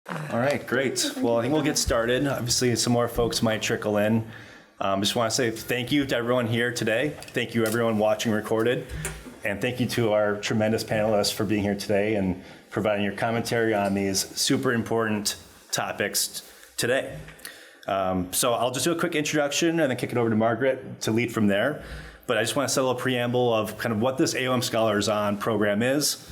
All right, great. Well, I think we'll get started. Obviously, some more folks might trickle in. Just want to say thank you to everyone here today. Thank you everyone watching recorded. And thank you to our tremendous panelists for being here today and providing your commentary on these super important topics today. So I'll just do a quick introduction and then kick it over to Margaret to lead from there. But I just want to set a little preamble of kind of what this AOM Scholars On program is.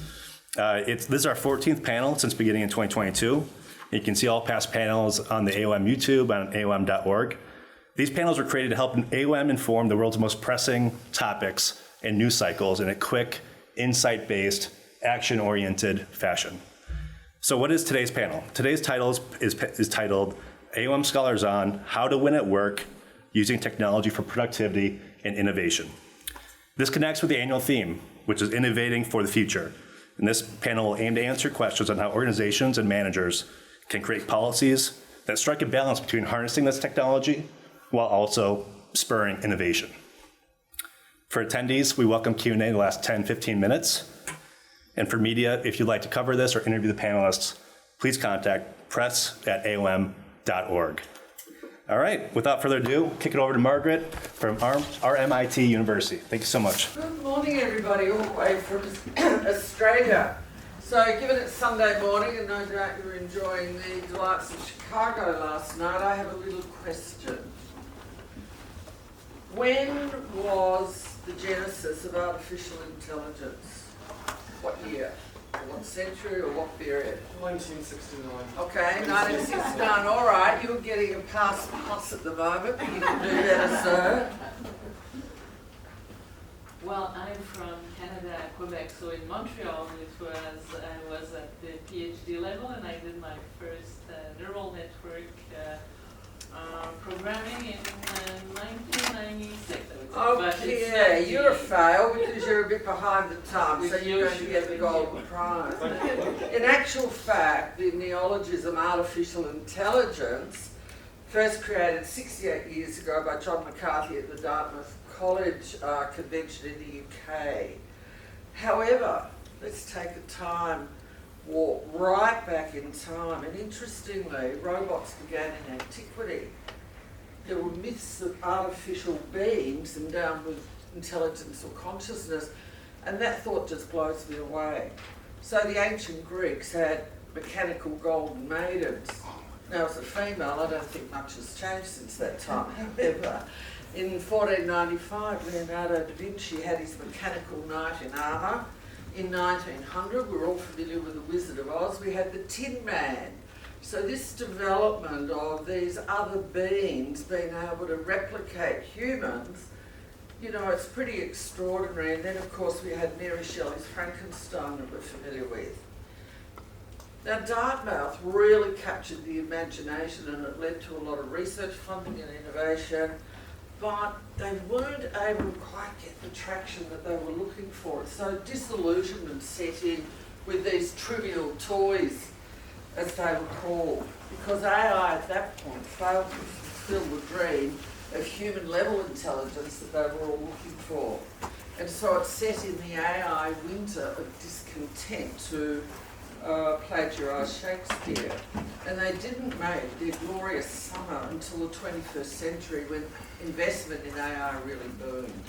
This is our 14th panel since beginning in 2022. You can see all past panels on the AOM YouTube on AOM.org. These panels were created to help AOM inform the world's most pressing topics and news cycles in a quick, insight-based, action-oriented fashion. So what is today's panel? Today's title is titled AOM Scholars On How to Win at Work Using Technology for Productivity and Innovation. This connects with the annual theme, which is Innovating for the Future. And this panel will aim to answer questions on how organizations and managers can create policies that strike a balance between harnessing this technology while also spurring innovation. For attendees, we welcome Q&A in the last 10-15 minutes. And for media, if you'd like to cover this or interview the panelists, please contact press@aom.org. All right, without further ado, kick it over to Margaret from RMIT University. Thank you so much. Good morning, everybody, all the way from Australia. So, given it's Sunday morning, and no doubt you were enjoying the delights of Chicago last night, I have a little question. When was the genesis of artificial intelligence? What year? Or what century or what period? 1969. Okay, 1969, all right, you're getting a pass at the moment, but you can do better, sir. Well, I'm from Canada, Quebec, so in Montreal I was at the PhD level and I did my first neural network programming in 1996. Okay, you're a fail because you're a bit behind the time, so you're going to get the golden prize. In actual fact, the neologism artificial intelligence, first created 68 years ago by John McCarthy at the Dartmouth College Convention in the UK. However, let's take a time walk right back in time, and interestingly, robots began in antiquity. There were myths of artificial beings endowed with intelligence or consciousness, and that thought just blows me away. So the ancient Greeks had mechanical golden maidens. Now, as a female, I don't think much has changed since that time. However, in 1495, Leonardo da Vinci had his mechanical knight in armour. In 1900, we're all familiar with the Wizard of Oz, we had the Tin Man. So this development of these other beings being able to replicate humans, you know, it's pretty extraordinary. And then, of course, we had Mary Shelley's Frankenstein that we're familiar with. Now, Dartmouth really captured the imagination and it led to a lot of research funding and innovation, but they weren't able to quite get the traction that they were looking for. So disillusionment set in with these trivial toys, as they were called, because AI at that point failed to fulfill the dream of human-level intelligence that they were all looking for. And so it set in the AI winter of discontent to plagiarise Shakespeare. And they didn't make their glorious summer until the 21st century when investment in AI really boomed.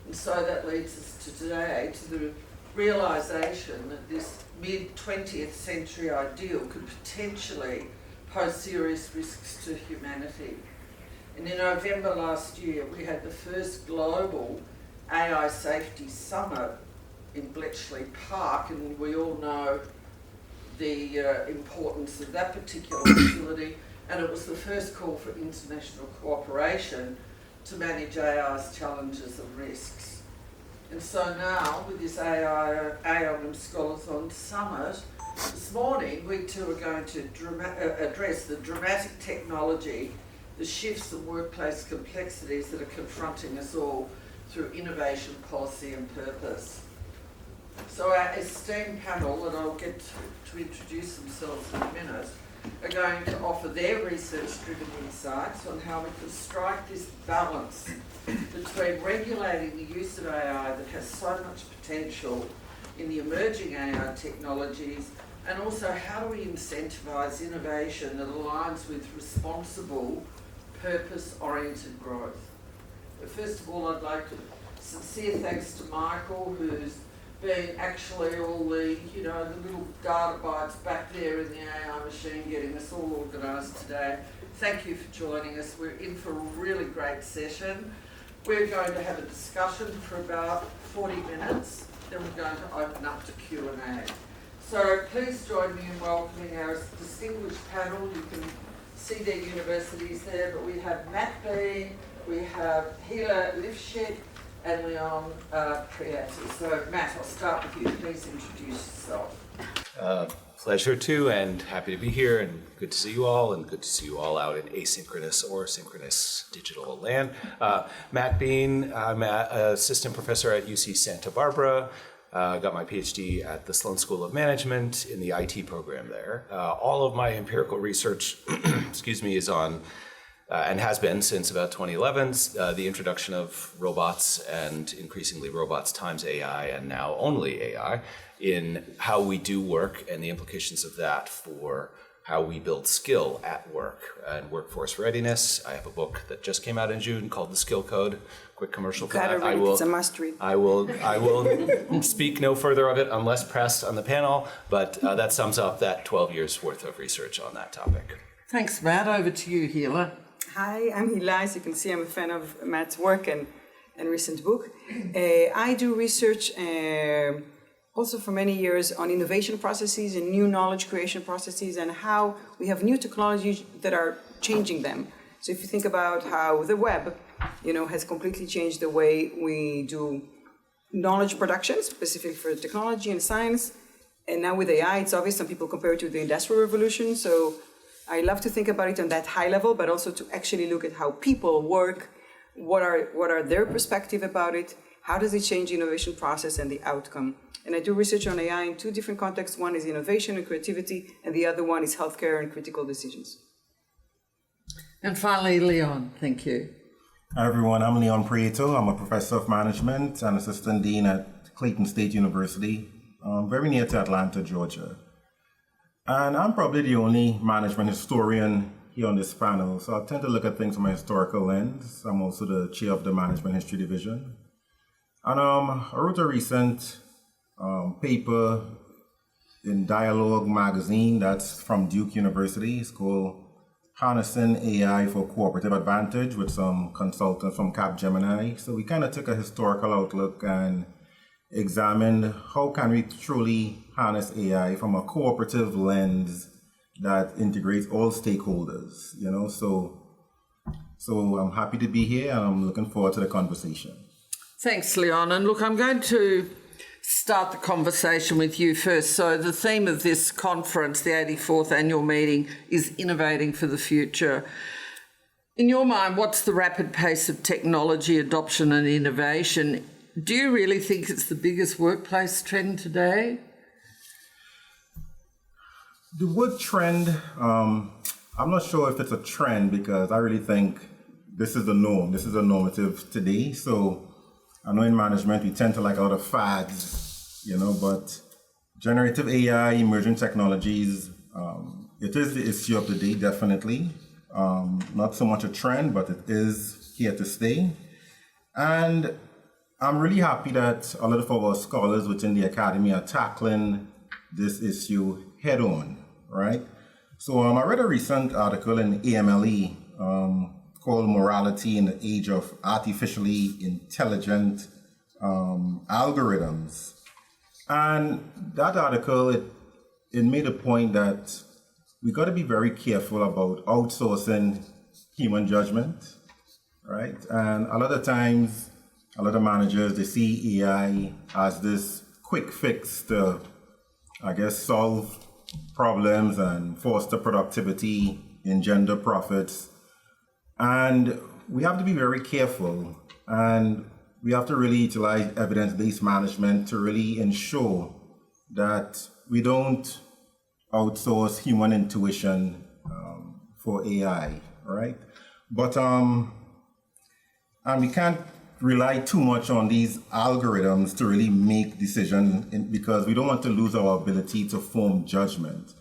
And so that leads us to today, to the realisation that this mid-20th century ideal could potentially pose serious risks to humanity. And in November last year, we had the first global AI safety summit in Bletchley Park, and we all know the importance of that particular facility, and it was the first call for international cooperation to manage AI's challenges and risks. And so now, with this AOM Scholars On Summit, this morning we too are going to address the dramatic technology, the shifts and workplace complexities that are confronting us all through innovation, policy and purpose. So our esteemed panel, that I'll get to introduce themselves in a minute, are going to offer their research-driven insights on how we can strike this balance between regulating the use of AI that has so much potential in the emerging AI technologies, And also, how do we incentivise innovation that aligns with responsible, purpose-oriented growth? But first of all, I'd like to sincere thanks to Michael, who's been actually all the, the little data bytes back there in the AI machine getting us all organised today. Thank you for joining us. We're in for a really great session. We're going to have a discussion for about 40 minutes, then we're going to open up to Q&A. So please join me in welcoming our distinguished panel. You can see their universities there, but we have Matt Bean, we have Hila Lifshitz, and Leon Priati. So Matt, I'll start with you. Please introduce yourself. Pleasure to, and happy to be here, and good to see you all, and good to see you all out in asynchronous or synchronous digital land. Matt Bean, I'm an assistant professor at UC Santa Barbara. Got my PhD at the Sloan School of Management in the IT program there. All of my empirical research, is on, and has been since about 2011, the introduction of robots and increasingly robots times AI, and now only AI, in how we do work and the implications of that for how we build skill at work and workforce readiness. I have a book that just came out in June called The Skill Code. Quick commercial for that. It's a must read. I will speak no further of it unless pressed on the panel, but that sums up that 12 years worth of research on that topic. Thanks, Matt. Over to you, Hila. Hi, I'm Hila. As you can see, I'm a fan of Matt's work and recent book. I do research also for many years on innovation processes and new knowledge creation processes and how we have new technologies that are changing them. So if you think about how the web, has completely changed the way we do knowledge production, specifically for technology and science. And now with AI, it's obvious some people compare it to the Industrial Revolution. So I love to think about it on that high level, but also to actually look at how people work, what are their perspective about it, how does it change the innovation process and the outcome. And I do research on AI in two different contexts. One is innovation and creativity, and the other one is healthcare and critical decisions. And finally, Leon, thank you. Hi everyone, I'm Leon Prieto. I'm a professor of management and assistant dean at Clayton State University, very near to Atlanta, Georgia. And I'm probably the only management historian here on this panel, so I tend to look at things from a historical lens. I'm also the chair of the Management History Division. And I wrote a recent paper in Dialogue magazine that's from Duke University. It's called Harnessing AI for Cooperative Advantage, with some consultants from Capgemini. So we kind of took a historical outlook and examined how can we truly harness AI from a cooperative lens that integrates all stakeholders, So I'm happy to be here and I'm looking forward to the conversation. Thanks, Leon. And look, I'm going to start the conversation with you first. So the theme of this conference, the 84th annual meeting, is Innovating for the Future. In your mind, what's the rapid pace of technology adoption and innovation? Do you really think it's the biggest workplace trend today? The word trend, I'm not sure if it's a trend because I really think this is the norm. This is a normative today. So I know in management we tend to like a lot of fads, but generative AI, emerging technologies, it is the issue of the day, definitely. Not so much a trend, but it is here to stay. And I'm really happy that a lot of our scholars within the academy are tackling this issue head on, right? So I read a recent article in AMLE called Morality in the Age of Artificially Intelligent Algorithms. And that article, it made a point that we got to be very careful about outsourcing human judgment, right? And a lot of times, a lot of managers, they see AI as this quick fix to, solve problems and foster productivity, engender profits. And we have to be very careful, and we have to really utilize evidence-based management to really ensure that we don't outsource human intuition for AI, right? But and we can't rely too much on these algorithms to really make decisions because we don't want to lose our ability to form judgment.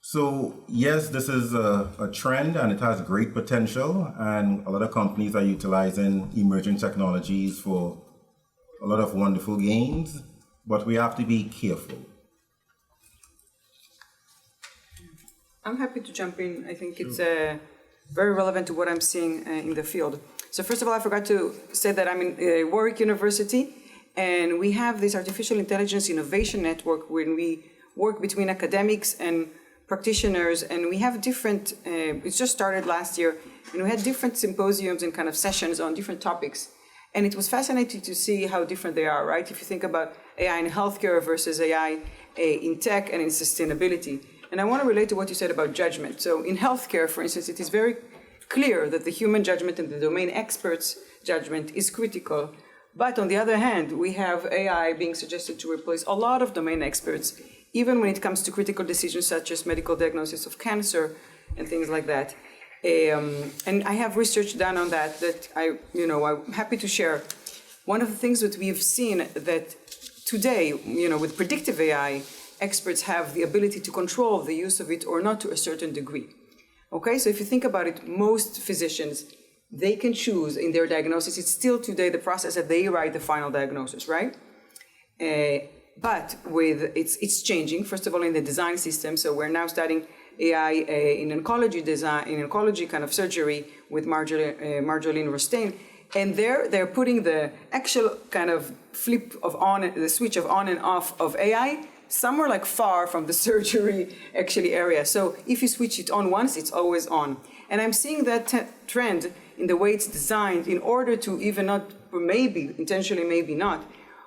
So yes, this is a trend and it has great potential, and a lot of companies are utilizing emerging technologies for a lot of wonderful gains, but we have to be careful. I'm happy to jump in. I think it's very relevant to what I'm seeing in the field. So first of all, I forgot to say that I'm in Warwick University, and we have this artificial intelligence innovation network when we work between academics and practitioners, and we have different, it just started last year, and we had different symposiums and kind of sessions on different topics. And it was fascinating to see how different they are, right? If you think about AI in healthcare versus AI in tech and in sustainability. And I want to relate to what you said about judgment. So in healthcare, for instance, it is very clear that the human judgment and the domain experts' judgment is critical. But on the other hand, we have AI being suggested to replace a lot of domain experts, even when it comes to critical decisions such as medical diagnosis of cancer and things like that. And I have research done on that I'm happy to share. One of the things that we've seen that today, with predictive AI, experts have the ability to control the use of it or not to a certain degree. Okay, so if you think about it, most physicians, they can choose in their diagnosis. It's still today the process that they write the final diagnosis, right? But it's changing. First of all, in the design system. So we're now studying AI in oncology design, in oncology kind of surgery with Marjolaine Rostaine, and they're putting the actual kind of the switch of on and off of AI somewhere like far from the surgery actually area. So if you switch it on once, it's always on. And I'm seeing that trend in the way it's designed in order to even not, maybe intentionally, maybe not.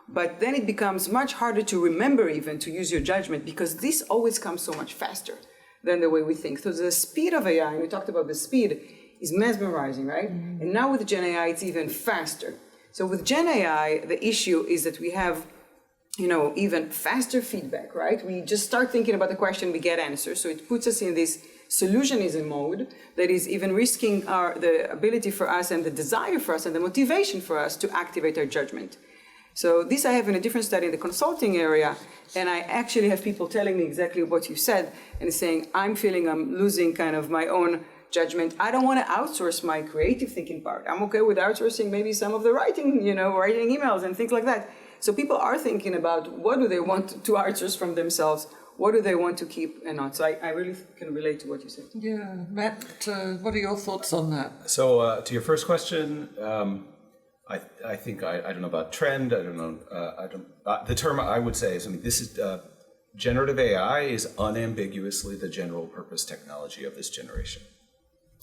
But then it becomes much harder to remember even to use your judgment, because this always comes so much faster than the way we think. So the speed of AI, and we talked about the speed, is mesmerizing, right? Mm-hmm. And now with Gen AI, it's even faster. So with Gen AI, the issue is that we have, even faster feedback, right? We just start thinking about the question, we get answers. So it puts us in this solutionism mode that is even risking the ability for us and the desire for us and the motivation for us to activate our judgment. So this I have in a different study in the consulting area, and I actually have people telling me exactly what you said and saying, I'm feeling I'm losing kind of my own judgment. I don't want to outsource my creative thinking part. I'm okay with outsourcing maybe some of the writing, writing emails and things like that. So people are thinking about what do they want to outsource from themselves, what do they want to keep and not. So I really can relate to what you said. Yeah, Matt, what are your thoughts on that? So to your first question, I think I don't know about trend. I don't know. The term I would say is, this is generative AI is unambiguously the general purpose technology of this generation.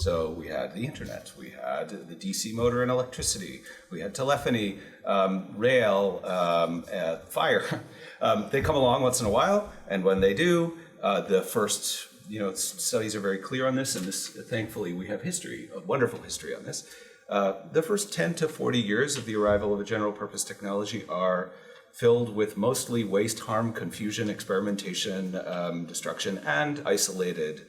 So we had the internet, we had the DC motor and electricity, we had telephony, rail, fire. They come along once in a while, and when they do, the first studies are very clear on this, and this, thankfully, we have history, a wonderful history on this. The first 10 to 40 years of the arrival of a general purpose technology are filled with mostly waste, harm, confusion, experimentation, destruction, and isolated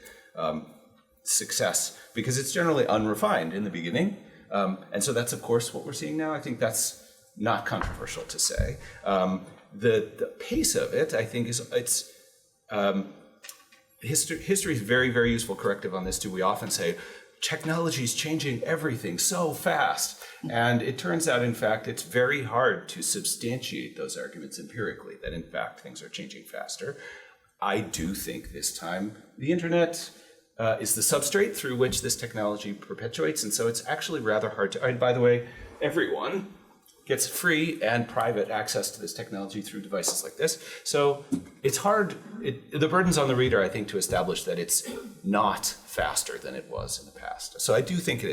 success, because it's generally unrefined in the beginning. And so that's, of course, what we're seeing now. I think that's not controversial to say. The pace of it, I think, history is very, very useful corrective on this too. We often say, technology is changing everything so fast. And it turns out, in fact, it's very hard to substantiate those arguments empirically, that in fact things are changing faster. I do think this time the internet is the substrate through which this technology perpetuates. And so it's actually rather hard to, and by the way, everyone gets free and private access to this technology through devices like this. So it's hard, the burden's on the reader, I think, to establish that it's not faster than it was in the past. So I do think it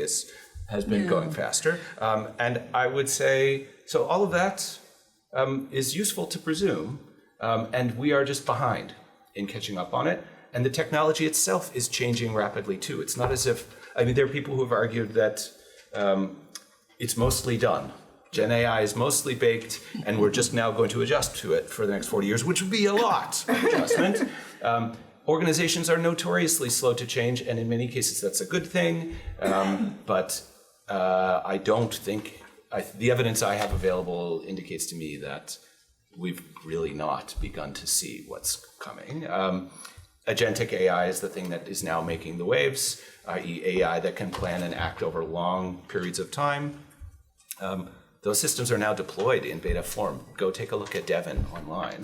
has been going faster. And I would say, so all of that is useful to presume, and we are just behind in catching up on it. And the technology itself is changing rapidly too. It's not as if, there are people who have argued that it's mostly done. Gen AI is mostly baked, and we're just now going to adjust to it for the next 40 years, which would be a lot of adjustment. Organizations are notoriously slow to change, and in many cases that's a good thing. But I don't think the evidence I have available indicates to me that we've really not begun to see what's coming. Agentic AI is the thing that is now making the waves, i.e. AI that can plan and act over long periods of time. Those systems are now deployed in beta form. Go take a look at Devon online.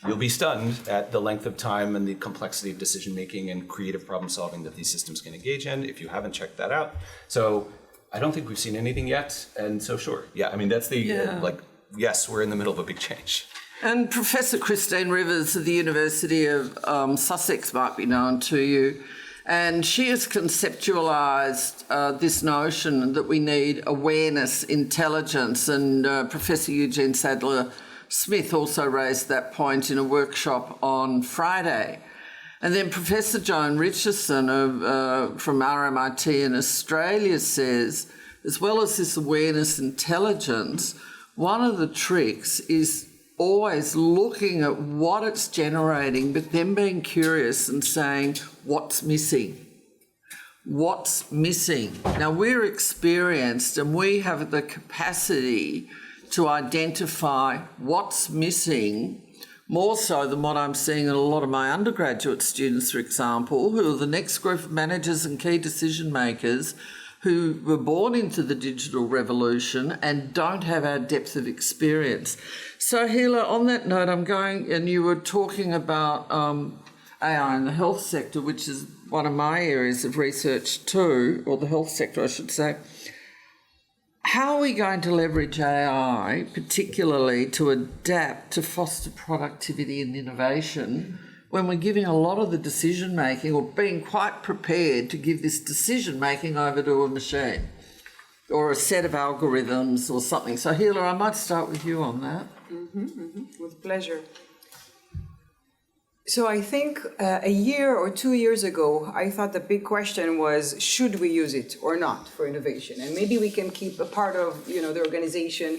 You'll be stunned at the length of time and the complexity of decision-making and creative problem-solving that these systems can engage in, if you haven't checked that out. So I don't think we've seen anything yet, and so sure. Yeah, I mean, that's the, yes, we're in the middle of a big change. And Professor Christine Rivers of the University of Sussex might be known to you. And she has conceptualised this notion that we need awareness, intelligence, and Professor Eugene Sadler-Smith also raised that point in a workshop on Friday. And then Professor Joan Richardson from RMIT in Australia says, as well as this awareness intelligence, one of the tricks is always looking at what it's generating, but then being curious and saying, what's missing? What's missing? Now, we're experienced and we have the capacity to identify what's missing more so than what I'm seeing in a lot of my undergraduate students, for example, who are the next group of managers and key decision makers who were born into the digital revolution and don't have our depth of experience. So, Hila, on that note, I'm going, and you were talking about AI in the health sector, which is one of my areas of research too, or the health sector, I should say. How are we going to leverage AI, particularly to adapt to foster productivity and innovation, when we're giving a lot of the decision-making, or being quite prepared to give this decision-making over to a machine or a set of algorithms or something? So, Hila, I might start with you on that. With pleasure. So I think a year or 2 years ago, I thought the big question was, should we use it or not for innovation? And maybe we can keep a part of, the organization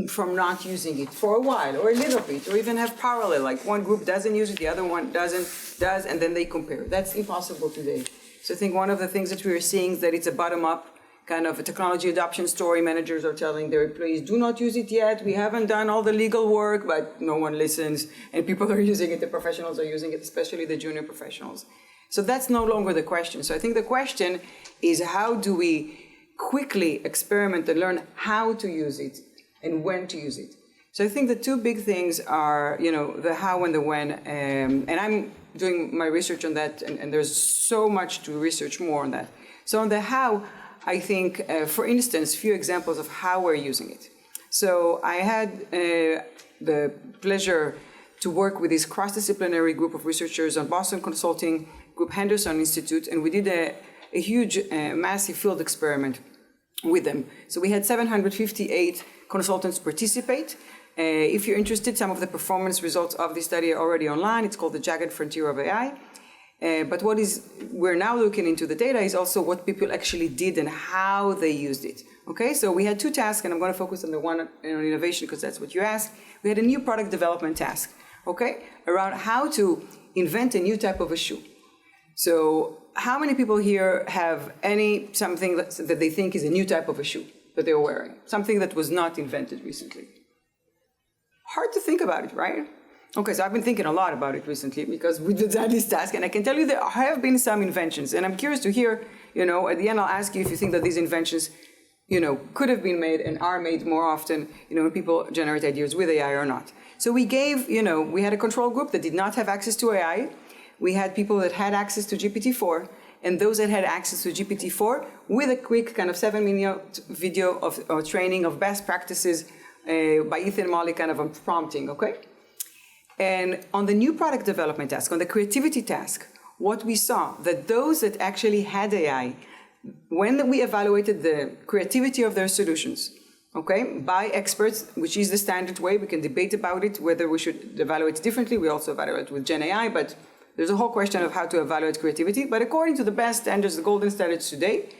from not using it for a while or a little bit, or even have parallel, like one group doesn't use it, the other one does, and then they compare. That's impossible today. So I think one of the things that we are seeing is that it's a bottom-up kind of a technology adoption story. Managers are telling their employees, do not use it yet. We haven't done all the legal work, but no one listens. And people are using it, the professionals are using it, especially the junior professionals. So that's no longer the question. So I think the question is, how do we quickly experiment and learn how to use it and when to use it? So I think the two big things are, the how and the when. And I'm doing my research on that, and there's so much to research more on that. So on the how, I think, for instance, few examples of how we're using it. So I had the pleasure to work with this cross-disciplinary group of researchers on Boston Consulting Group Henderson Institute, and we did a huge, massive field experiment with them. So we had 758 consultants participate. If you're interested, some of the performance results of this study are already online. It's called the Jagged Frontier of AI. But we're now looking into the data is also what people actually did and how they used it. Okay, so we had two tasks, and I'm going to focus on the one on innovation because that's what you asked. We had a new product development task, okay, around how to invent a new type of a shoe. So how many people here have something that they think is a new type of a shoe that they're wearing? Something that was not invented recently. Hard to think about it, right? Okay, so I've been thinking a lot about it recently because we did this task, and I can tell you there have been some inventions, and I'm curious to hear, at the end I'll ask you if you think that these inventions, could have been made and are made more often, when people generate ideas with AI or not. So we gave, we had a control group that did not have access to AI. We had people that had access to GPT-4, and those that had access to GPT-4 with a quick kind of 7-minute video of training of best practices by Ethan Molly, kind of a prompting, okay? And on the new product development task, on the creativity task, what we saw, that those that actually had AI, when we evaluated the creativity of their solutions, okay, by experts, which is the standard way, we can debate about it, whether we should evaluate differently. We also evaluate with Gen AI, but there's a whole question of how to evaluate creativity. But according to the best standards, the golden standards today,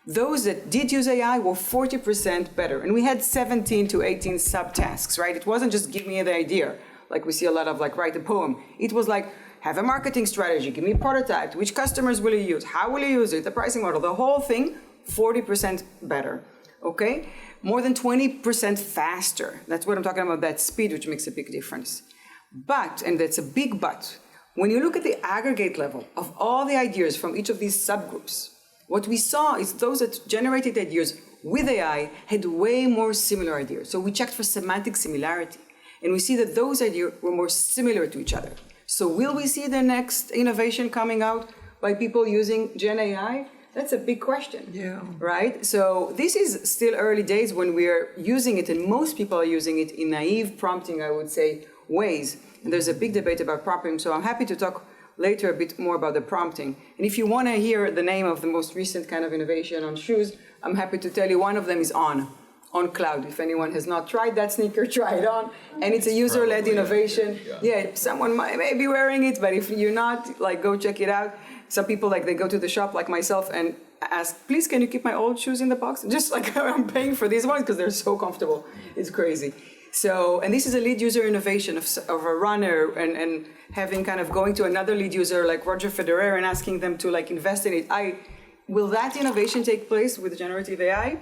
those that did use AI were 40% better. And we had 17 to 18 subtasks, right? It wasn't just give me the idea. Like we see a lot of write a poem. It was like, have a marketing strategy, give me a prototype, which customers will you use, how will you use it, the pricing model, the whole thing, 40% better. okay? More than 20% faster. That's what I'm talking about, that speed, which makes a big difference. But, and that's a big but, when you look at the aggregate level of all the ideas from each of these subgroups, what we saw is those that generated ideas with AI had way more similar ideas. So we checked for semantic similarity, and we see that those ideas were more similar to each other. So will we see the next innovation coming out by people using Gen AI? That's a big question, right? So this is still early days when we are using it, and most people are using it in naive prompting, I would say, ways. And there's a big debate about prompting, so I'm happy to talk later a bit more about the prompting. And if you want to hear the name of the most recent kind of innovation on shoes, I'm happy to tell you one of them is on cloud. If anyone has not tried that sneaker, try it on. And it's a user-led innovation. Yeah, someone may be wearing it, but if you're not, like, go check it out. Some people, like, they go to the shop like myself and ask, please, can you keep my old shoes in the box? Just like I'm paying for these ones because they're so comfortable. It's crazy. So, and this is a lead user innovation of a runner and having kind of going to another lead user like Roger Federer and asking them to like invest in it. Will that innovation take place with generative AI?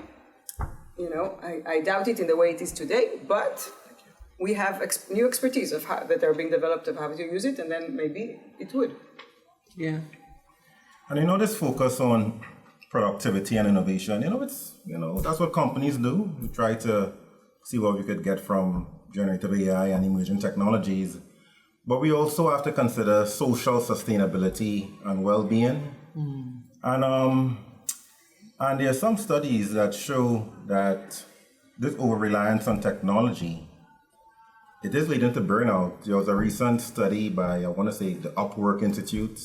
You know, I doubt it in the way it is today, but we have new expertise of how, that are being developed of how to use it, and then maybe it would. Yeah. And you know, this focus on productivity and innovation, that's what companies do. We try to see what we could get from generative AI and emerging technologies. But we also have to consider social sustainability and well-being. And there are some studies that show that this over-reliance on technology, it is leading to burnout. There was a recent study by, I want to say, the Upwork Institute,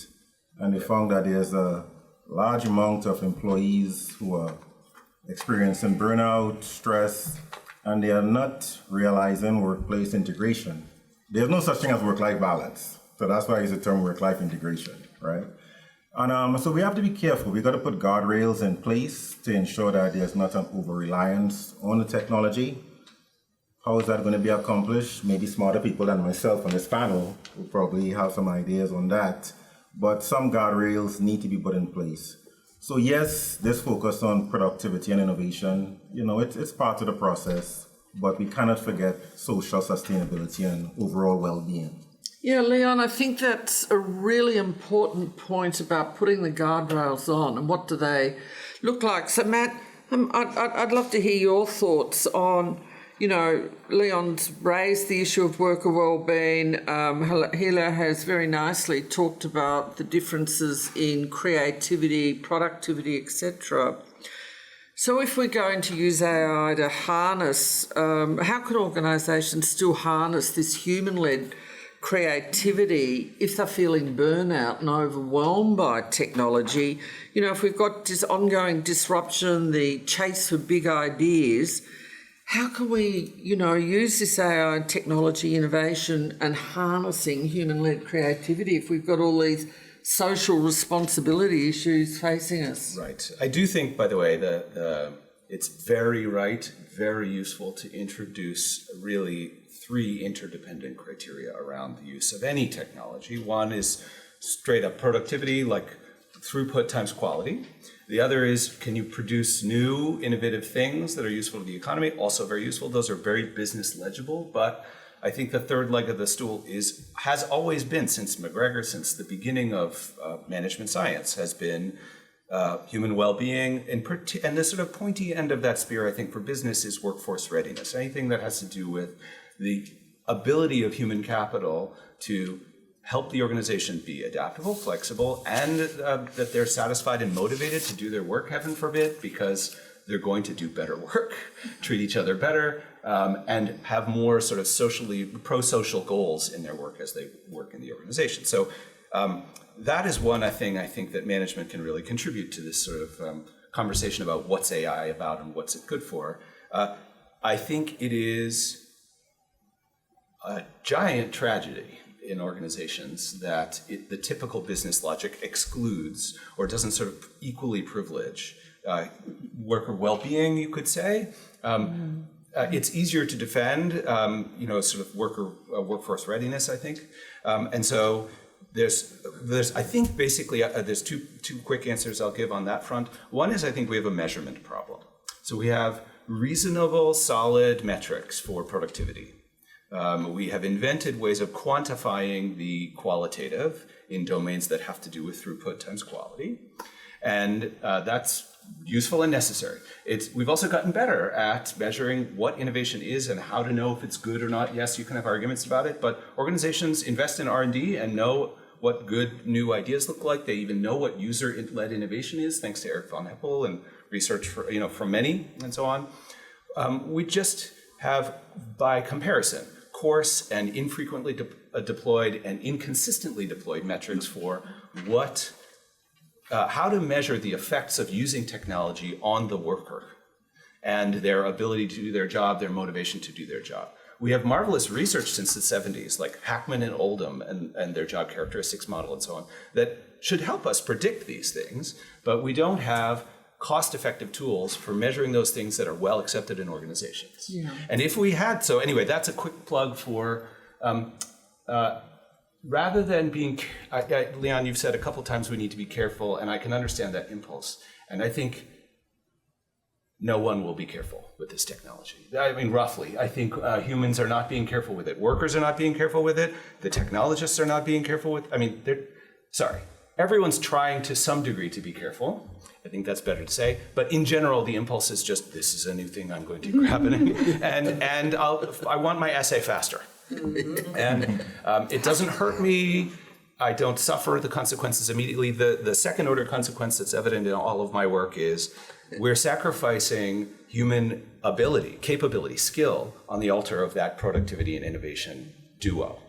and they found that there's a large amount of employees who are experiencing burnout, stress, and they are not realizing workplace integration. There's no such thing as work-life balance. So that's why I use the term work-life integration, right? And so we have to be careful. We've got to put guardrails in place to ensure that there's not an over-reliance on the technology. How is that going to be accomplished? Maybe smarter people than myself on this panel will probably have some ideas on that. But some guardrails need to be put in place. So yes, this focus on productivity and innovation, it's part of the process, but we cannot forget social sustainability and overall well-being. Yeah, Leon, I think that's a really important point about putting the guardrails on and what do they look like. So Matt, I'd love to hear your thoughts on, Leon's raised the issue of worker well-being. Hila has very nicely talked about the differences in creativity, productivity, etc. So if we're going to use AI to harness, how can organisations still harness this human-led creativity if they're feeling burnout and overwhelmed by technology? If we've got this ongoing disruption, the chase for big ideas, how can we, use this AI and technology innovation and harnessing human-led creativity if we've got all these social responsibility issues facing us? Right. I do think, by the way, that it's very useful to introduce really 3 interdependent criteria around the use of any technology. One is straight up productivity, like throughput times quality. The other is, can you produce new, innovative things that are useful to the economy? Also very useful. Those are very business legible. But I think the third leg of the stool has always been, since McGregor, since the beginning of management science, has been human well-being. And the sort of pointy end of that spear, I think, for business is workforce readiness. Anything that has to do with the ability of human capital to help the organization be adaptable, flexible, and that they're satisfied and motivated to do their work, heaven forbid, because they're going to do better work, treat each other better, and have more sort of socially pro-social goals in their work as they work in the organization. So that is one thing I think that management can really contribute to this sort of conversation about what's AI about and what's it good for. I think it is a giant tragedy in organizations that the typical business logic excludes or doesn't sort of equally privilege worker well-being, you could say. It's easier to defend, sort of workforce readiness, I think. And so there's I think basically there's two quick answers I'll give on that front. One is I think we have a measurement problem. So we have reasonable, solid metrics for productivity. We have invented ways of quantifying the qualitative in domains that have to do with throughput times quality. And that's useful and necessary. We've also gotten better at measuring what innovation is and how to know if it's good or not. Yes, you can have arguments about it, but organizations invest in R&D and know what good new ideas look like. They even know what user-led innovation is, thanks to Eric von Heppel and research from many and so on. We just have, by comparison, coarse and infrequently deployed and inconsistently deployed metrics for how to measure the effects of using technology on the worker and their ability to do their job, their motivation to do their job. We have marvelous research since the 70s, like Hackman and Oldham and their job characteristics model and so on, that should help us predict these things, but we don't have cost-effective tools for measuring those things that are well accepted in organizations. Yeah. And if we had, so anyway, that's a quick plug for, rather than being, Leon, you've said a couple times we need to be careful, and I can understand that impulse. And I think no one will be careful with this technology. I mean, roughly, I think humans are not being careful with it. Workers are not being careful with it. The technologists are not being careful with it. Everyone's trying to some degree to be careful. I think that's better to say. But in general, the impulse is just, this is a new thing I'm going to grab and I want my essay faster. And it doesn't hurt me. I don't suffer the consequences immediately. The second order consequence that's evident in all of my work is we're sacrificing human ability, capability, skill on the altar of that productivity and innovation duo.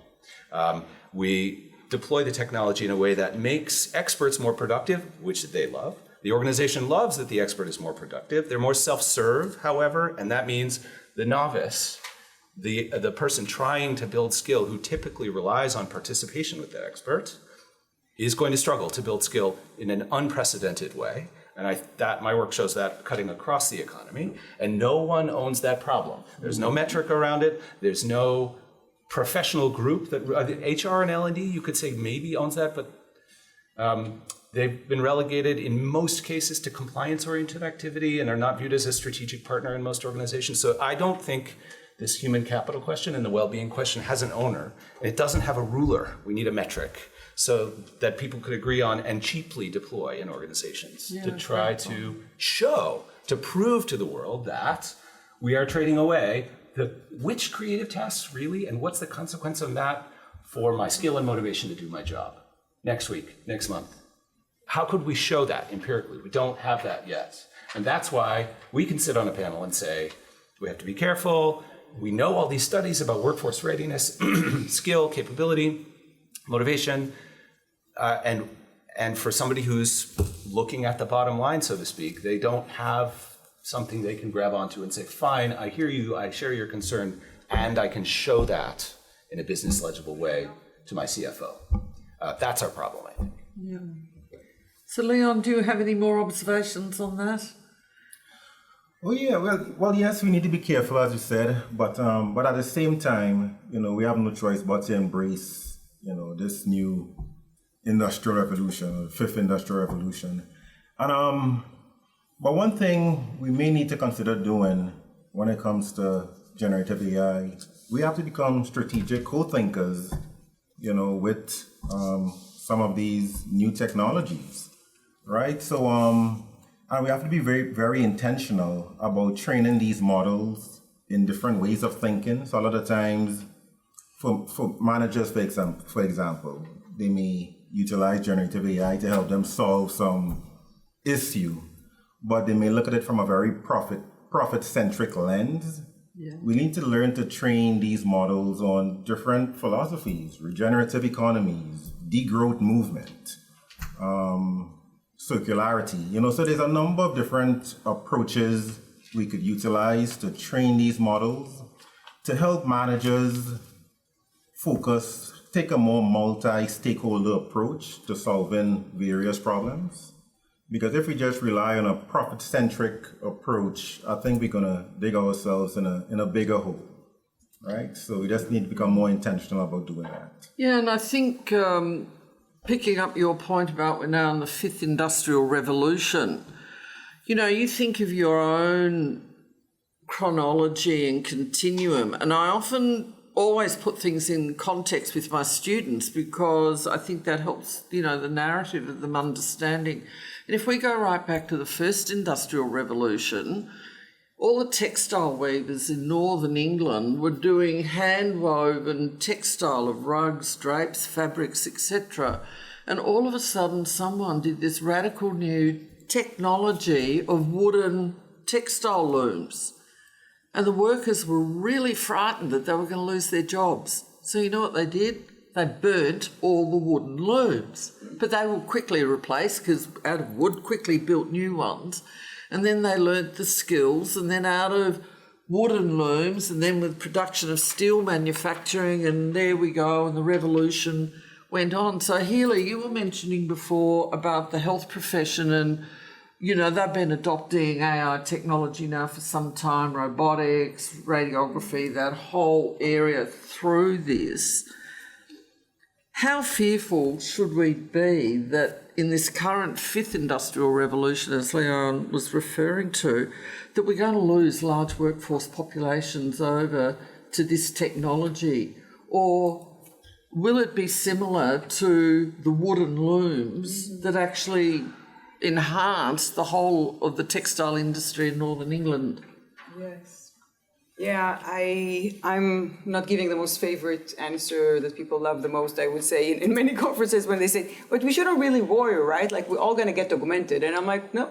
We deploy the technology in a way that makes experts more productive, which they love. The organization loves that the expert is more productive. They're more self-serve, however, and that means the novice, the person trying to build skill who typically relies on participation with the expert is going to struggle to build skill in an unprecedented way. And my work shows that cutting across the economy, and no one owns that problem. There's no metric around it. There's no professional group that HR and L&D, you could say maybe owns that, but they've been relegated in most cases to compliance-oriented activity and are not viewed as a strategic partner in most organizations. So I don't think this human capital question and the well-being question has an owner. It doesn't have a ruler. We need a metric so that people could agree on and cheaply deploy in organizations to try to show, to prove to the world that we are trading away which creative tasks really, and what's the consequence of that for my skill and motivation to do my job next week, next month? How could we show that empirically? We don't have that yet. And that's why we can sit on a panel and say, we have to be careful. We know all these studies about workforce readiness, skill, capability, motivation, and for somebody who's looking at the bottom line, so to speak, they don't have something they can grab onto and say, fine, I hear you, I share your concern, and I can show that in a business legible way to my CFO. That's our problem, I think. Yeah. So Leon, do you have any more observations on that? Oh yeah, well, yes, we need to be careful, as you said, but at the same time, we have no choice but to embrace, this new industrial revolution, the fifth industrial revolution. And but one thing we may need to consider doing when it comes to generative AI, we have to become strategic co-thinkers, with some of these new technologies, right? So, and we have to be very, very intentional about training these models in different ways of thinking. So a lot of times, for managers, for example, they may utilize generative AI to help them solve some issue, but they may look at it from a very profit-centric lens. Yeah. We need to learn to train these models on different philosophies, regenerative economies, degrowth movement, circularity. So there's a number of different approaches we could utilize to train these models to help managers take a more multi-stakeholder approach to solving various problems. Because if we just rely on a profit-centric approach, I think we're gonna dig ourselves in a bigger hole, right? So we just need to become more intentional about doing that. Yeah, and I think picking up your point about we're now in the fifth industrial revolution, You know, you think of your own chronology and continuum, and I often always put things in context with my students because I think that helps, you know, the narrative of them understanding. And if we go right back to the first industrial revolution, all the textile weavers in northern England were doing hand-woven textile of rugs, drapes, fabrics, etc. And all of a sudden someone did this radical new technology of wooden textile looms. And the workers were really frightened that they were going to lose their jobs. So you know what they did? They burnt all the wooden looms. But they were quickly replaced because out of wood quickly built new ones. And then they learnt the skills, and then out of wooden looms, and then with production of steel manufacturing, and there we go, and the revolution went on. So Healy, you were mentioning before about the health profession, and you know, they've been adopting AI technology now for some time, robotics, radiography, that whole area through this. How fearful should we be that in this current fifth industrial revolution, as Leon was referring to, that we're going to lose large workforce populations over to this technology? Or will it be similar to the wooden looms that actually enhance the whole of the textile industry in northern England? Yes. Yeah, I'm not giving the most favorite answer that people love the most, I would say, in many conferences when they say, but we shouldn't really worry, right? Like, we're all going to get augmented. And I'm like, no,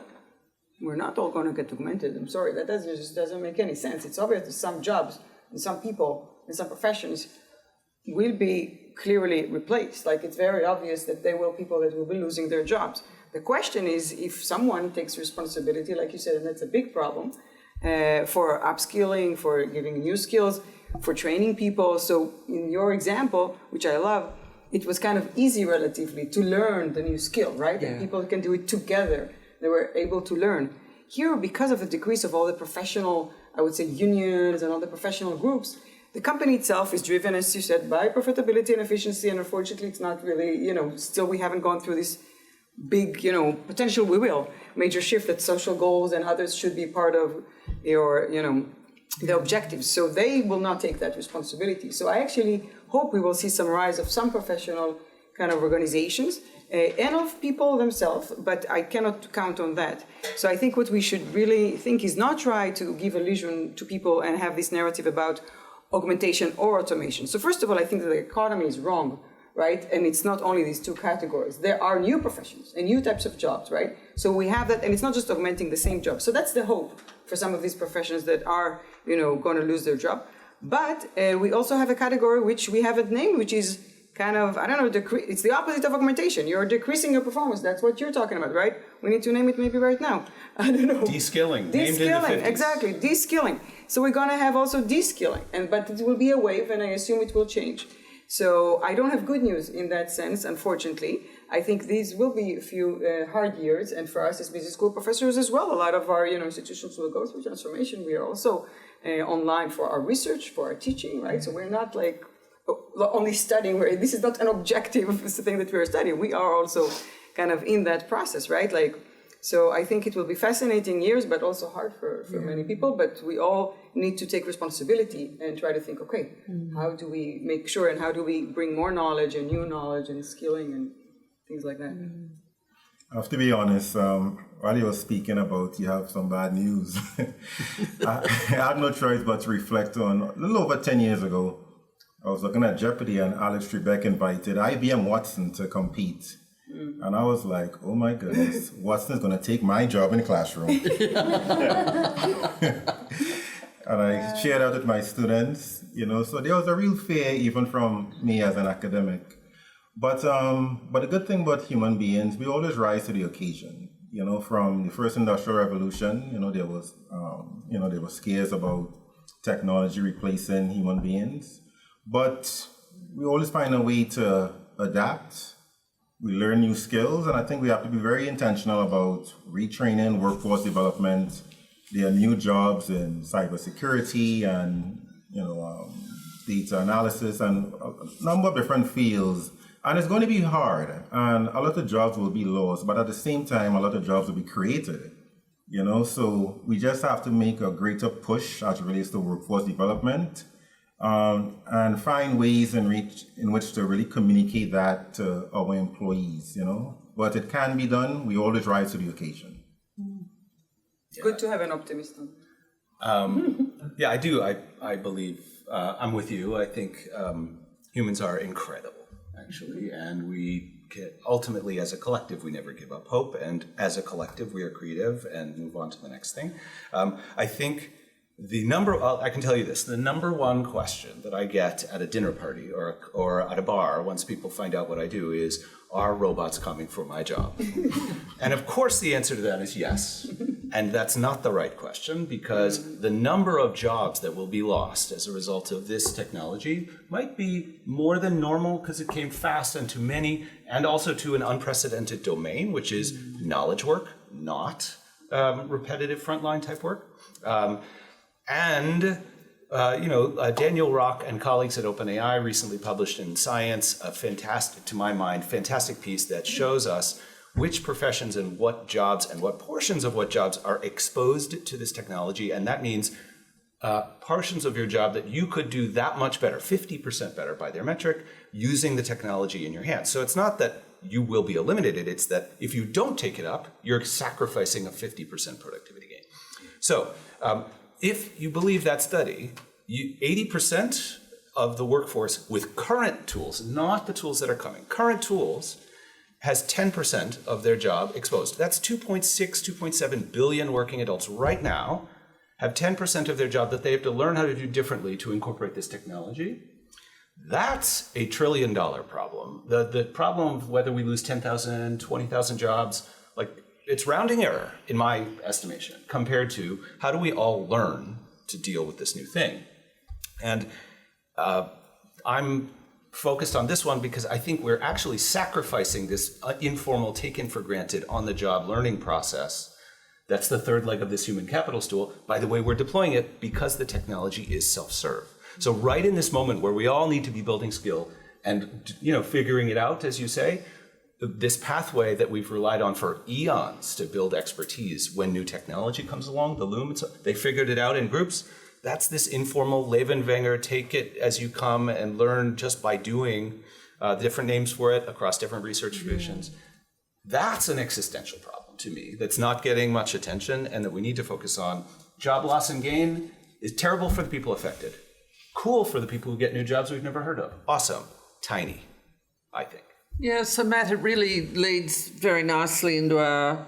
we're not all going to get augmented. I'm sorry, that just doesn't make any sense. It's obvious that some jobs and some people and some professions will be clearly replaced. Like, it's very obvious that there will be people that will be losing their jobs. The question is if someone takes responsibility, like you said, and that's a big problem, for upskilling, for giving new skills, for training people. So in your example, which I love, it was kind of easy relatively to learn the new skill, right? Yeah. And people can do it together. They were able to learn. Here, because of the decrease of all the professional, I would say, unions and all the professional groups, the company itself is driven, as you said, by profitability and efficiency, and unfortunately it's not really, you know, still we haven't gone through this big, you know, potential major shift that social goals and others should be part of your, you know, the objectives. So they will not take that responsibility. So I actually hope we will see some rise of some professional kind of organizations and of people themselves, but I cannot count on that. So I think what we should really think is not try to give illusion to people and have this narrative about augmentation or automation. So first of all, I think that the economy is wrong, right? And it's not only these two categories. There are new professions and new types of jobs, right? So we have that, and it's not just augmenting the same job. So that's the hope for some of these professions that are, you know, going to lose their job. But we also have a category which we haven't named, which is kind of, I don't know, it's the opposite of augmentation. You're decreasing your performance. That's what you're talking about, right? We need to name it maybe right now. I don't know. De-skilling. De-skilling, exactly. De-skilling. So we're going to have also de-skilling, but it will be a wave, and I assume it will change. So I don't have good news in that sense, unfortunately. I think these will be a few hard years, and for us as business school professors as well, a lot of our institutions will go through transformation. We are also online for our research, for our teaching, right? So we're not like only studying, where this is not an objective thing that we're studying. We are also kind of in that process, right? Like, so I think it will be fascinating years, but also hard for many people. But we all need to take responsibility and try to think, okay, how do we make sure, and how do we bring more knowledge and new knowledge and skilling and things like that? I have to be honest, while you were speaking about you have some bad news, I had no choice but to reflect on a little over 10 years ago. I was looking at Jeopardy, and Alex Trebek invited IBM Watson to compete. And I was like, oh my goodness, Watson's going to take my job in the classroom. And I shared that with my students, so there was a real fear even from me as an academic. But the good thing about human beings, we always rise to the occasion. From the first industrial revolution, there were scares about technology replacing human beings. But we always find a way to adapt. We learn new skills, and I think we have to be very intentional about retraining, workforce development. There are new jobs in cybersecurity and data analysis and a number of different fields. And it's going to be hard, and a lot of jobs will be lost, but at the same time, a lot of jobs will be created. So we just have to make a greater push as it relates to workforce development, and find ways in which to really communicate that to our employees, But it can be done. We always rise to the occasion. Good to have an optimist on. Yeah, I do. I believe I'm with you. I think humans are incredible, actually, and ultimately, as a collective, we never give up hope, and as a collective, we are creative and move on to the next thing. I think I can tell you this: the number one question that I get at a dinner party or at a bar once people find out what I do is, "Are robots coming for my job?" And of course, the answer to that is yes. And that's not the right question, because the number of jobs that will be lost as a result of this technology might be more than normal because it came fast and to many, and also to an unprecedented domain, which is knowledge work, not repetitive frontline type work. Daniel Rock and colleagues at OpenAI recently published in Science a fantastic piece that shows us which professions and what jobs and what portions of what jobs are exposed to this technology. And that means portions of your job that you could do that much better, 50% better by their metric, using the technology in your hands. So it's not that you will be eliminated, it's that if you don't take it up, you're sacrificing a 50% productivity gain. So if you believe that study, 80% of the workforce with current tools, not the tools that are coming, current tools, has 10% of their job exposed. That's 2.7 billion working adults right now have 10% of their job that they have to learn how to do differently to incorporate this technology. That's a $1 trillion problem. The problem of whether we lose 10,000, 20,000 jobs, it's rounding error in my estimation, compared to how do we all learn to deal with this new thing. And I'm focused on this one because I think we're actually sacrificing this informal, taken for granted, on-the-job learning process. That's the third leg of this human capital stool. By the way, we're deploying it because the technology is self-serve. So right in this moment where we all need to be building skill and figuring it out, as you say, this pathway that we've relied on for eons to build expertise, when new technology comes along, the loom, they figured it out in groups. That's this informal Levenwenger, take it as you come and learn just by doing, different names for it across different research traditions. That's an existential problem to me that's not getting much attention and that we need to focus on. Job loss and gain is terrible for the people affected. Cool for the people who get new jobs we've never heard of. Awesome. Tiny, I think. Yeah, so Matt, it really leads very nicely into our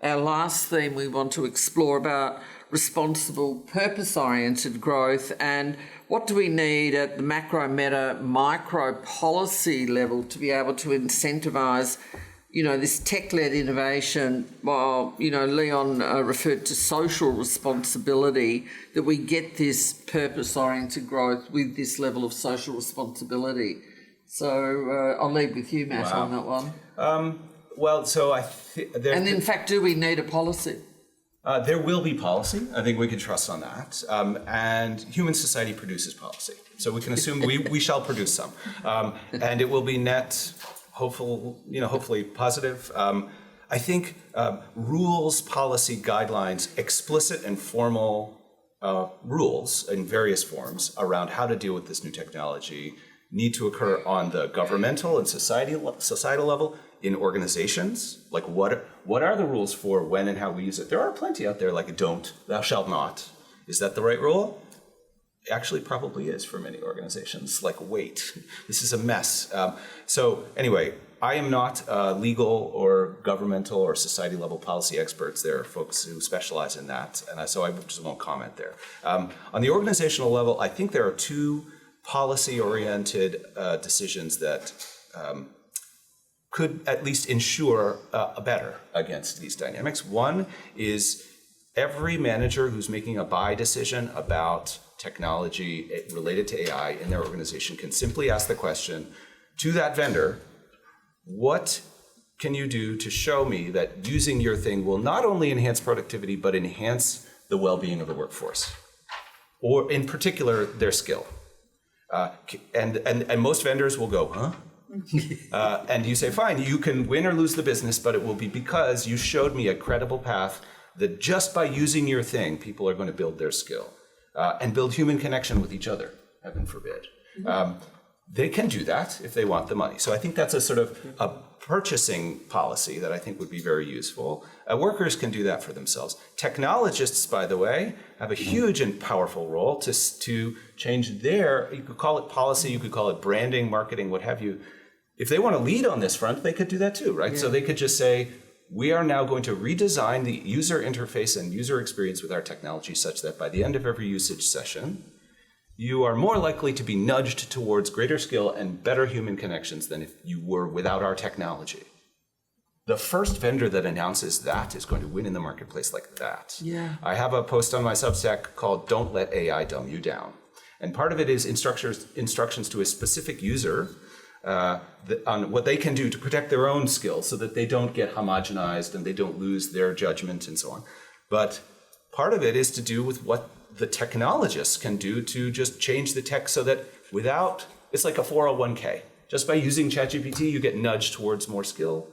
last theme we want to explore about responsible, purpose-oriented growth, and what do we need at the macro, meta, micro policy level to be able to incentivise, this tech-led innovation, while, Leon referred to social responsibility, that we get this purpose-oriented growth with this level of social responsibility. So I'll leave with you, Matt, on that one. And in fact, do we need a policy? There will be policy. I think we can trust on that. And human society produces policy. So we can assume we shall produce some. And it will be net, hopefully positive. I think rules, policy, guidelines, explicit and formal rules in various forms around how to deal with this new technology need to occur on the governmental and societal level, in organizations. Like what are the rules for when and how we use it? There are plenty out there, like don't, thou shalt not. Is that the right rule? It actually probably is for many organizations. Like, wait, this is a mess. So anyway, I am not legal or governmental or society level policy experts. There are folks who specialize in that, and so I just won't comment there. On the organizational level, I think there are two policy-oriented decisions that could at least ensure a better against these dynamics. One is every manager who's making a buy decision about technology related to AI in their organization can simply ask the question to that vendor, what can you do to show me that using your thing will not only enhance productivity, but enhance the well-being of the workforce, or in particular, their skill? And most vendors will go, huh? And you say, fine, you can win or lose the business, but it will be because you showed me a credible path that just by using your thing, people are going to build their skill and build human connection with each other, heaven forbid. They can do that if they want the money. So I think that's a sort of a purchasing policy that I think would be very useful. Workers can do that for themselves. Technologists, by the way, have a huge and powerful role to change their, you could call it policy, you could call it branding, marketing, what have you. If they want to lead on this front, they could do that too, right? Yeah. So they could just say, we are now going to redesign the user interface and user experience with our technology such that by the end of every usage session, you are more likely to be nudged towards greater skill and better human connections than if you were without our technology. The first vendor that announces that is going to win in the marketplace like that. Yeah. I have a post on my Substack called Don't Let AI Dumb You Down. And part of it is instructions to a specific user on what they can do to protect their own skills so that they don't get homogenized and they don't lose their judgment and so on. But part of it is to do with what the technologists can do to just change the tech so that it's like a 401k. Just by using ChatGPT, you get nudged towards more skill.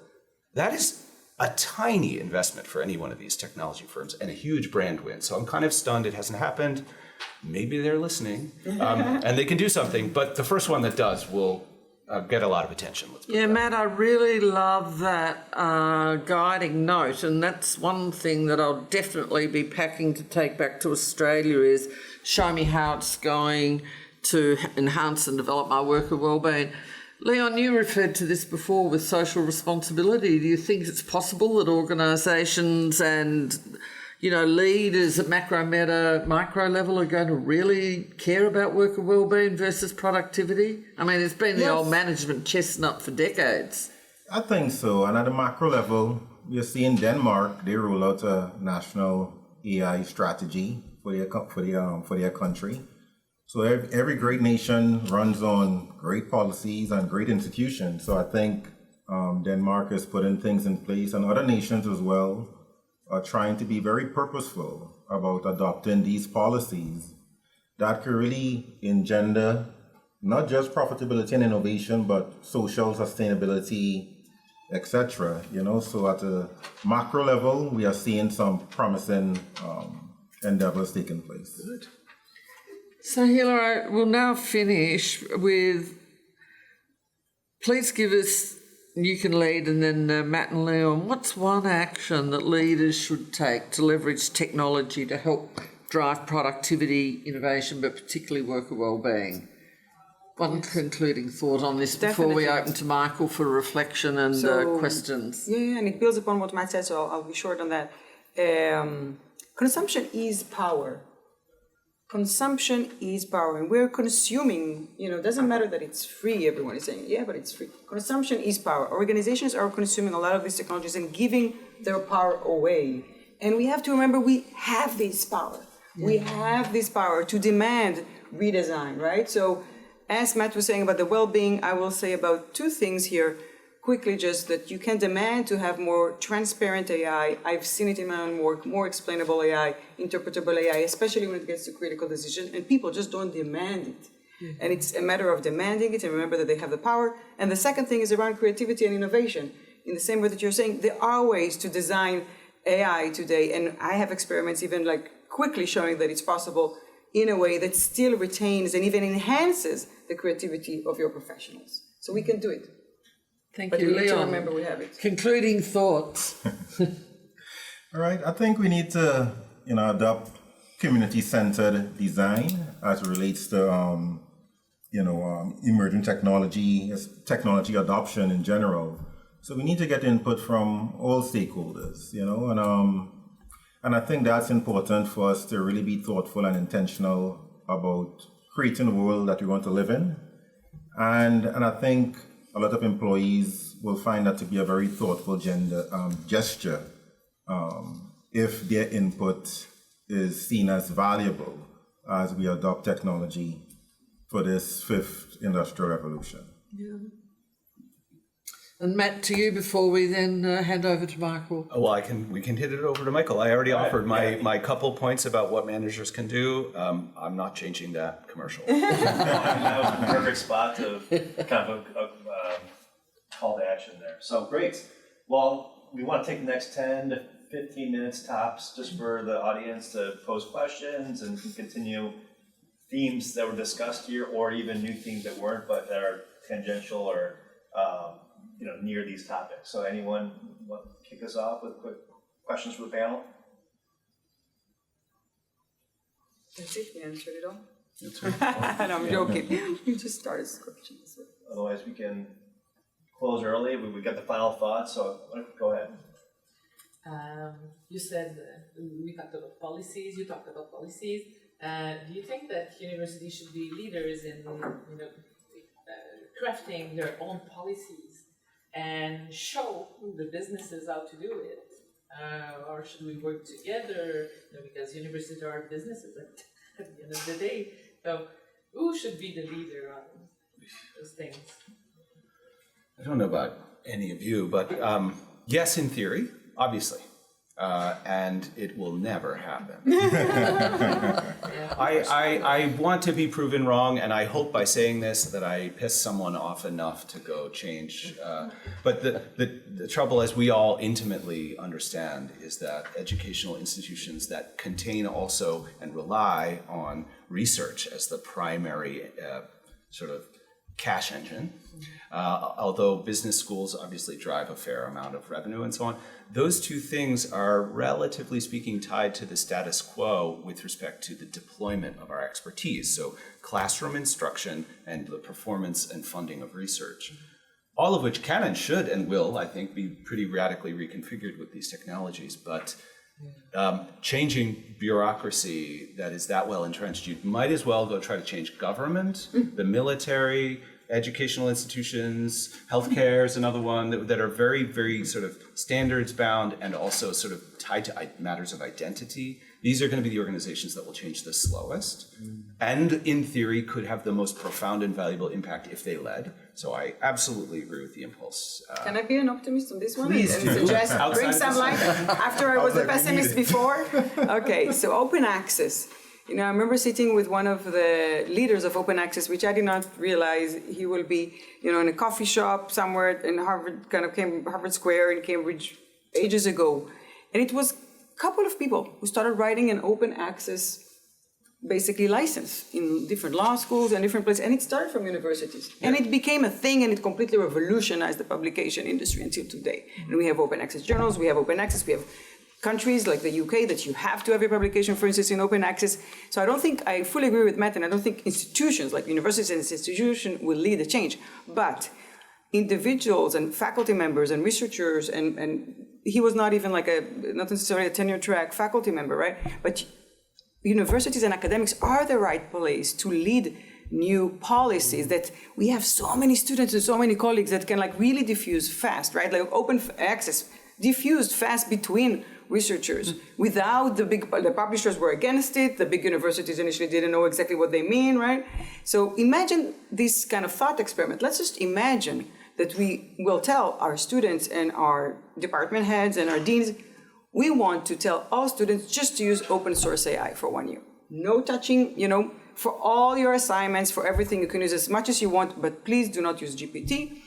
That is a tiny investment for any one of these technology firms and a huge brand win. So I'm kind of stunned it hasn't happened. Maybe they're listening and they can do something, but the first one that does will get a lot of attention. Yeah, Matt, I really love that guiding note, and that's one thing that I'll definitely be packing to take back to Australia is show me how it's going to enhance and develop my worker wellbeing. Leon, you referred to this before with social responsibility. Do you think it's possible that organisations and leaders at macro, meta, micro level are going to really care about worker wellbeing versus productivity? I mean, it's been the old management chestnut for decades. I think so. And at the macro level, we are seeing Denmark, they roll out a national AI strategy for their country. So every great nation runs on great policies and great institutions. So I think Denmark is putting things in place, and other nations as well are trying to be very purposeful about adopting these policies that could really engender not just profitability and innovation, but social sustainability, etc. So at a macro level, we are seeing some promising endeavors taking place. Good. So Hila, we'll now finish with, please give us, you can lead, and then Matt and Leon, what's one action that leaders should take to leverage technology to help drive productivity, innovation, but particularly worker wellbeing? One concluding thought on this before we open to Michael for reflection and questions. Yeah, and it builds upon what Matt said, so I'll be short on that. Consumption is power. Consumption is power, and we're consuming, it doesn't matter that it's free, everyone is saying, yeah, but it's free. Consumption is power. Organizations are consuming a lot of these technologies and giving their power away. And we have to remember we have this power. Yeah. We have this power to demand redesign, right? So as Matt was saying about the well-being, I will say about two things here. Quickly, just that you can demand to have more transparent AI. I've seen it in my own work, more explainable AI, interpretable AI, especially when it gets to critical decisions, and people just don't demand it. Mm-hmm. And it's a matter of demanding it and remember that they have the power. And the second thing is around creativity and innovation. In the same way that you're saying, there are ways to design AI today, and I have experiments even quickly showing that it's possible in a way that still retains and even enhances the creativity of your professionals. So we can do it. Thank but you, we need Leon. to remember we have it. Concluding thoughts. All right, I think we need to, adopt community-centered design as it relates to, emerging technology adoption in general. So we need to get input from all stakeholders, and I think that's important for us to really be thoughtful and intentional about creating a world that we want to live in, and I think a lot of employees will find that to be a very thoughtful gesture if their input is seen as valuable as we adopt technology for this fifth industrial revolution. Yeah. And Matt, to you before we then hand over to Michael. Well, we can hit it over to Michael. I already offered my couple points about what managers can do. I'm not changing that commercial. That was a perfect spot to kind of a call to action there. So great. Well, we want to take the next 10 to 15 minutes tops, just for the audience to pose questions and continue themes that were discussed here, or even new themes that weren't, but that are tangential or near these topics. So anyone want to kick us off with quick questions for the panel? That's it, we answered it all. That's right. No, I'm joking. You just started questions. Otherwise, we can close early. We got the final thoughts, so go ahead. You said we talked about policies. You talked about policies. Do you think that universities should be leaders in crafting their own policies and show the businesses how to do it? Or should we work together? Because universities are businesses at the end of the day. So who should be the leader on those things? I don't know about any of you, but yes, in theory, obviously. And it will never happen. I want to be proven wrong, and I hope by saying this that I piss someone off enough to go change. But the trouble, as we all intimately understand, is that educational institutions that contain also and rely on research as the primary sort of cash engine, although business schools obviously drive a fair amount of revenue and so on, those two things are relatively speaking tied to the status quo with respect to the deployment of our expertise. So classroom instruction and the performance and funding of research, all of which can and should and will, I think, be pretty radically reconfigured with these technologies. But changing bureaucracy that is that well entrenched, you might as well go try to change government, the military, educational institutions, healthcare is another one that are very, very sort of standards bound and also sort of tied to matters of identity. These are going to be the organizations that will change the slowest and in theory could have the most profound and valuable impact if they led. So I absolutely agree with the impulse. Can I be an optimist on this one? Please and do. suggest, bring Outside some this light after I was a pessimist before? Okay, so open access. I remember sitting with one of the leaders of open access, which I did not realize he will be, in a coffee shop somewhere in Harvard Square in Cambridge ages ago. And it was a couple of people who started writing an open access basically license in different law schools and different places, and it started from universities. Yeah. And it became a thing, and it completely revolutionized the publication industry until today. And we have open access journals, we have open access, we have countries like the UK that you have to have your publication, for instance, in open access. So I fully agree with Matt, and I don't think institutions like universities and institutions will lead the change. But individuals and faculty members and researchers, and he was not even not necessarily a tenure track faculty member, right? But universities and academics are the right place to lead new policies that we have so many students and so many colleagues that can really diffuse fast, right? Like open access diffused fast between researchers without the publishers were against it, the big universities initially didn't know exactly what they mean, right? So imagine this kind of thought experiment. Let's just imagine that we will tell our students and our department heads and our deans, we want to tell all students just to use open source AI for 1 year. No touching, for all your assignments, for everything, you can use as much as you want, but please do not use GPT.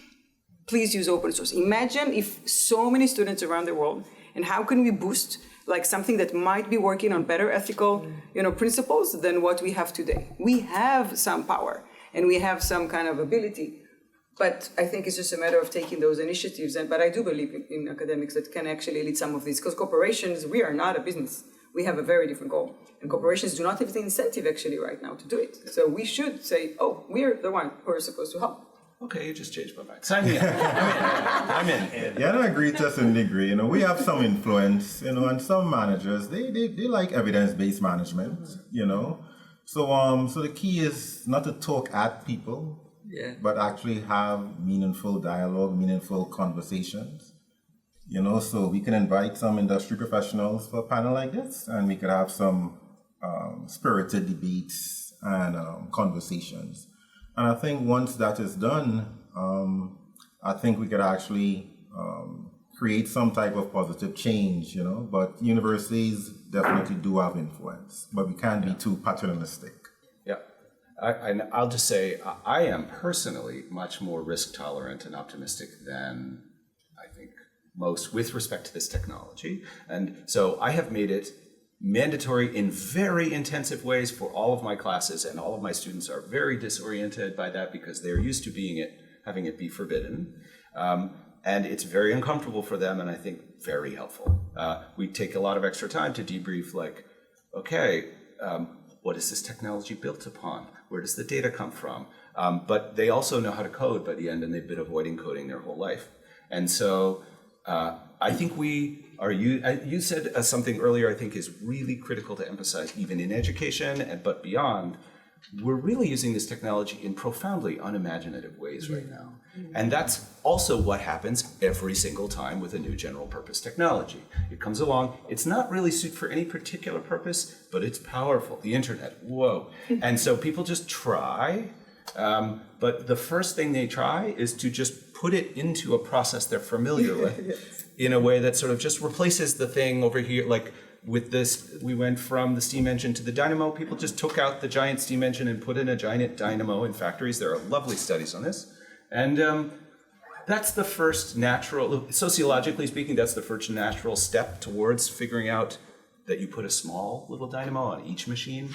Please use open source. Imagine if so many students around the world, and how can we boost something that might be working on better ethical, principles than what we have today? We have some power and we have some kind of ability, but I think it's just a matter of taking those initiatives. But I do believe in academics that can actually lead some of these, because corporations, we are not a business. We have a very different goal, and corporations do not have the incentive actually right now to do it. So we should say, oh, we're the one who are supposed to help. Okay, you just changed my mind. Sign me up. I'm in. Yeah, I agree to a certain degree. We have some influence, and some managers, they like evidence-based management, So the key is not to talk at people, but actually have meaningful dialogue, meaningful conversations. So we can invite some industry professionals for a panel like this, and we could have some spirited debates and conversations. And I think once that is done, I think we could actually create some type of positive change, But universities definitely do have influence, but we can't be too paternalistic. Yeah. I'll just say, I am personally much more risk tolerant and optimistic than I think most with respect to this technology. And so I have made it mandatory in very intensive ways for all of my classes, and all of my students are very disoriented by that because they're used to having it be forbidden. And it's very uncomfortable for them, and I think very helpful. We take a lot of extra time to debrief, like, okay, what is this technology built upon? Where does the data come from? But they also know how to code by the end, and they've been avoiding coding their whole life. And so I think you said something earlier I think is really critical to emphasize, even in education, but beyond. We're really using this technology in profoundly unimaginative ways right now. And that's also what happens every single time with a new general purpose technology. It comes along, it's not really suited for any particular purpose, but it's powerful. The internet, whoa. And so people just try, but the first thing they try is to just put it into a process they're familiar with in a way that sort of just replaces the thing over here, like with this, we went from the steam engine to the dynamo. People just took out the giant steam engine and put in a giant dynamo in factories. There are lovely studies on this. And that's the first natural, sociologically speaking, that's the first natural step towards figuring out that you put a small little dynamo on each machine.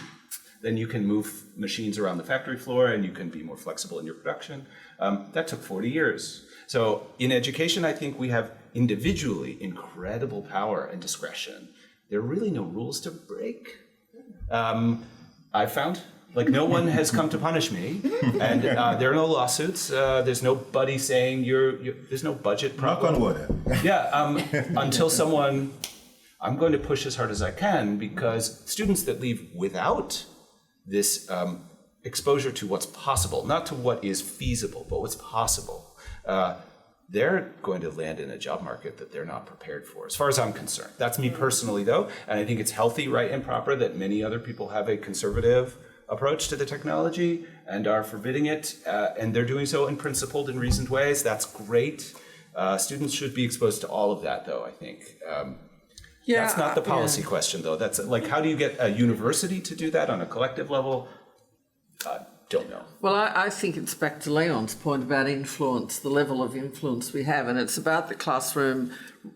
Then you can move machines around the factory floor and you can be more flexible in your production. That took 40 years. So in education, I think we have individually incredible power and discretion. There are really no rules to break. I've found, like, no one has come to punish me, and there are no lawsuits. There's nobody saying there's no budget problem. Knock on wood. Yeah, until I'm going to push as hard as I can, because students that leave without this exposure to what's possible, not to what is feasible, but what's possible, they're going to land in a job market that they're not prepared for, as far as I'm concerned. That's me personally, though, and I think it's healthy, right, and proper that many other people have a conservative approach to the technology and are forbidding it, and they're doing so in principled and reasoned ways. That's great. Students should be exposed to all of that, though, I think. That's not the policy question, though. That's like, how do you get a university to do that on a collective level? Don't know. Well, I think it's back to Leon's point about influence, the level of influence we have, and it's about the classroom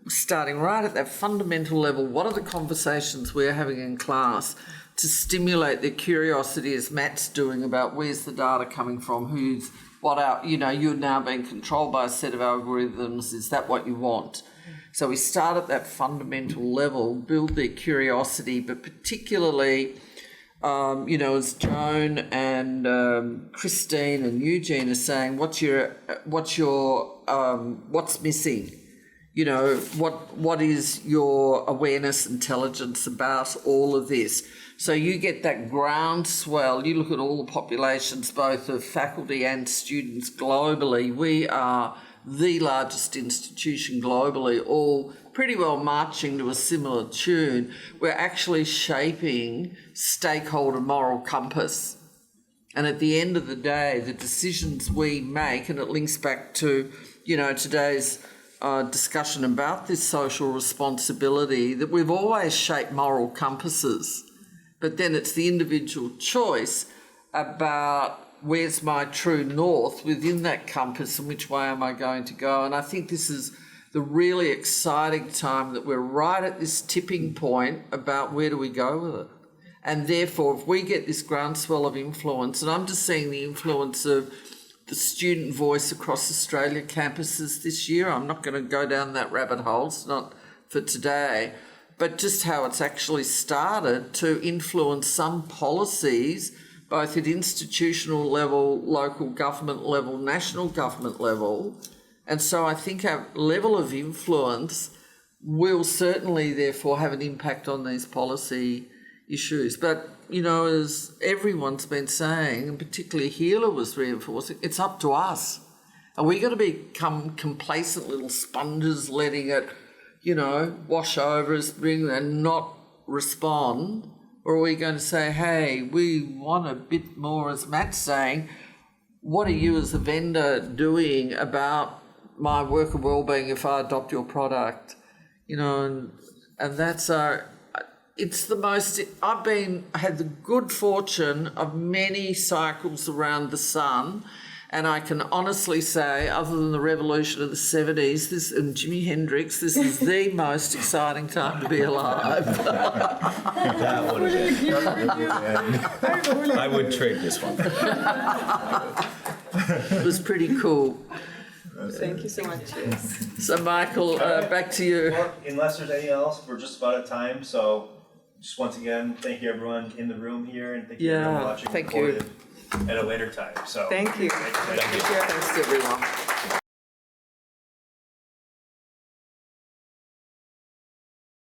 starting right at that fundamental level. What are the conversations we're having in class to stimulate their curiosity, as Matt's doing, about where's the data coming from, you're now being controlled by a set of algorithms, is that what you want? So we start at that fundamental level, build their curiosity, but particularly, as Joan and Christine and Eugene are saying, what's missing? What is your awareness, intelligence about all of this? So you get that groundswell. You look at all the populations, both of faculty and students globally. We are the largest institution globally, all pretty well marching to a similar tune. We're actually shaping stakeholder moral compass. And at the end of the day, the decisions we make, and it links back to, today's discussion about this social responsibility, that we've always shaped moral compasses, but then it's the individual choice about where's my true north within that compass and which way am I going to go. And I think this is the really exciting time, that we're right at this tipping point about where do we go with it. And therefore, if we get this groundswell of influence, and I'm just seeing the influence of the student voice across Australia campuses this year, I'm not going to go down that rabbit hole, it's not for today, but just how it's actually started to influence some policies, both at institutional level, local government level, national government level. And so I think our level of influence will certainly therefore have an impact on these policy issues. But, as everyone's been saying, and particularly Healer was reinforcing, it's up to us. Are we going to become complacent little sponges, letting it, wash over us, and not respond? Or are we going to say, hey, we want a bit more, as Matt's saying, what are you as a vendor doing about my worker wellbeing if I adopt your product? And that's it's the most, I had the good fortune of many cycles around the sun, And I can honestly say, other than the revolution of the 70s and Jimi Hendrix, this is the most exciting time to be alive. That would have been. I would trade this one. It was pretty cool. Thank you so much. Yes. So, Michael, back to you. Well, unless there's anything else, we're just about at time. So, just once again, thank you everyone in the room here, and thank you everyone watching thank you. recorded at a later time. So, Thank you. Thank you. Thanks, everyone.